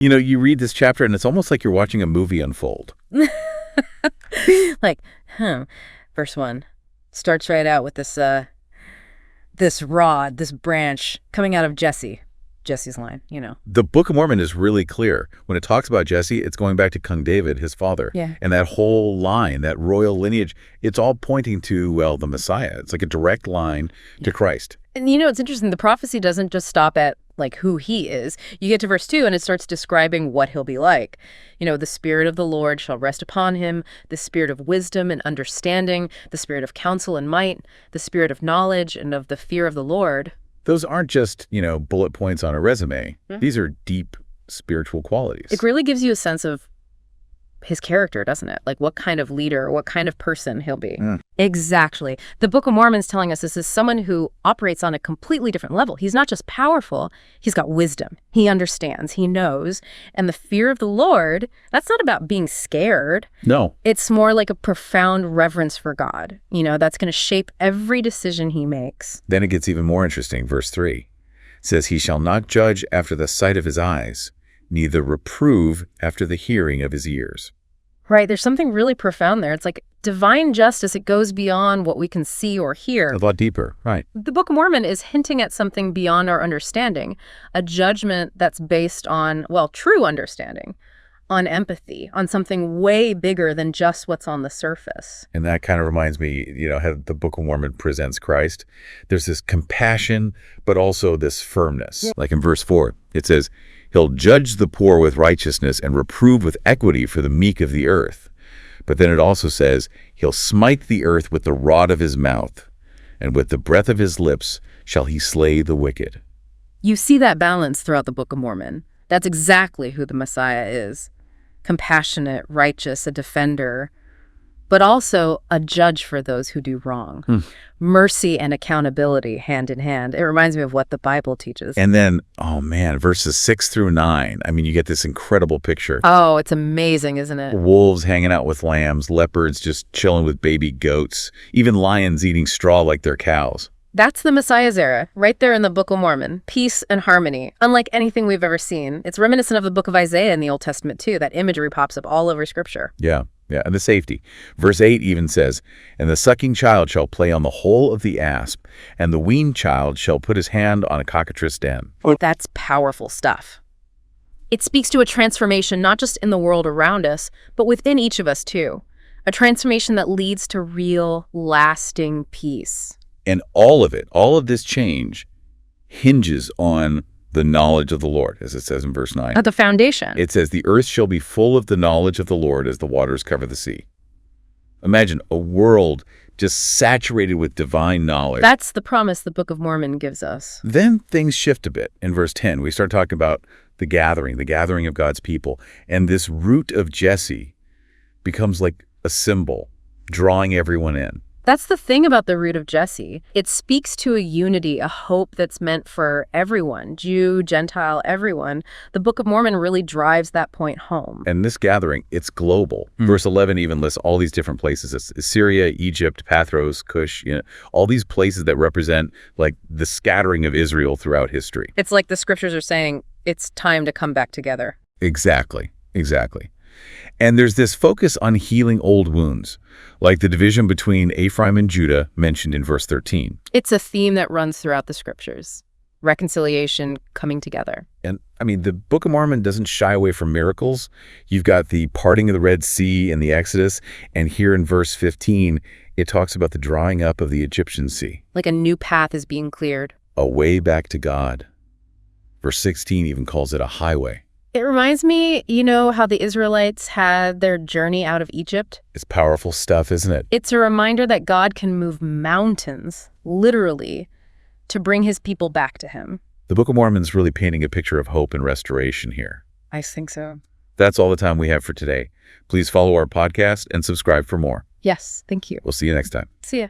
You read this chapter and it's almost like you're watching a movie unfold. Like, verse 1 starts right out with this rod, this branch coming out of Jesse's line, The Book of Mormon is really clear. When it talks about Jesse, it's going back to King David, his father. Yeah. And that whole line, that royal lineage, it's all pointing to, well, the Messiah. It's like a direct line to Christ. And it's interesting. The prophecy doesn't just stop at like who he is. You get to verse 2 and it starts describing what he'll be like. The Spirit of the Lord shall rest upon him, the Spirit of wisdom and understanding, the Spirit of counsel and might, the Spirit of knowledge and of the fear of the Lord. Those aren't just, bullet points on a resume. Mm-hmm. These are deep spiritual qualities. It really gives you a sense of his character, doesn't it? Like what kind of leader, what kind of person he'll be. Exactly. The Book of Mormon is telling us this is someone who operates on a completely different level. He's not just powerful, he's got wisdom. He understands, he knows. And the fear of the Lord, that's not about being scared. No. It's more like a profound reverence for God, that's going to shape every decision he makes. Then it gets even more interesting. Verse 3 it says, he shall not judge after the sight of his eyes, neither reprove after the hearing of his ears. Right. There's something really profound there. It's like divine justice. It goes beyond what we can see or hear. A lot deeper. Right. The Book of Mormon is hinting at something beyond our understanding, a judgment that's based on, true understanding, on empathy, on something way bigger than just what's on the surface. And that kind of reminds me, how the Book of Mormon presents Christ. There's this compassion, but also this firmness. Yeah. Like in verse 4, it says, he'll judge the poor with righteousness and reprove with equity for the meek of the earth. But then it also says, he'll smite the earth with the rod of his mouth, and with the breath of his lips shall he slay the wicked. You see that balance throughout the Book of Mormon. That's exactly who the Messiah is. Compassionate, righteous, a defender, but also a judge for those who do wrong. Mercy and accountability hand in hand. It reminds me of what the Bible teaches. And then, verses 6 through 9. You get this incredible picture. Oh, it's amazing, isn't it? Wolves hanging out with lambs, leopards just chilling with baby goats, even lions eating straw like they're cows. That's the Messiah's era, right there in the Book of Mormon. Peace and harmony, unlike anything we've ever seen. It's reminiscent of the Book of Isaiah in the Old Testament, too. That imagery pops up all over Scripture. Yeah, and the safety. Verse 8 even says, and the sucking child shall play on the hole of the asp, and the weaned child shall put his hand on a cockatrice den. That's powerful stuff. It speaks to a transformation not just in the world around us, but within each of us, too. A transformation that leads to real, lasting peace. And all of this change hinges on the knowledge of the Lord, as it says in verse 9. At the foundation. It says, the earth shall be full of the knowledge of the Lord as the waters cover the sea. Imagine a world just saturated with divine knowledge. That's the promise the Book of Mormon gives us. Then things shift a bit. In verse 10, we start talking about the gathering of God's people. And this root of Jesse becomes like a symbol, drawing everyone in. That's the thing about the root of Jesse. It speaks to a unity, a hope that's meant for everyone, Jew, Gentile, everyone. The Book of Mormon really drives that point home. And this gathering, it's global. Verse 11 even lists all these different places. It's Syria, Egypt, Pathros, Cush, all these places that represent like the scattering of Israel throughout history. It's like the scriptures are saying, it's time to come back together. Exactly. And there's this focus on healing old wounds, like the division between Ephraim and Judah mentioned in verse 13. It's a theme that runs throughout the scriptures. Reconciliation, coming together. And the Book of Mormon doesn't shy away from miracles. You've got the parting of the Red Sea and the Exodus. And here in verse 15, it talks about the drying up of the Egyptian sea. Like a new path is being cleared. A way back to God. Verse 16 even calls it a highway. It reminds me, how the Israelites had their journey out of Egypt? It's powerful stuff, isn't it? It's a reminder that God can move mountains, literally, to bring his people back to him. The Book of Mormon is really painting a picture of hope and restoration here. I think so. That's all the time we have for today. Please follow our podcast and subscribe for more. Yes, thank you. We'll see you next time. See ya.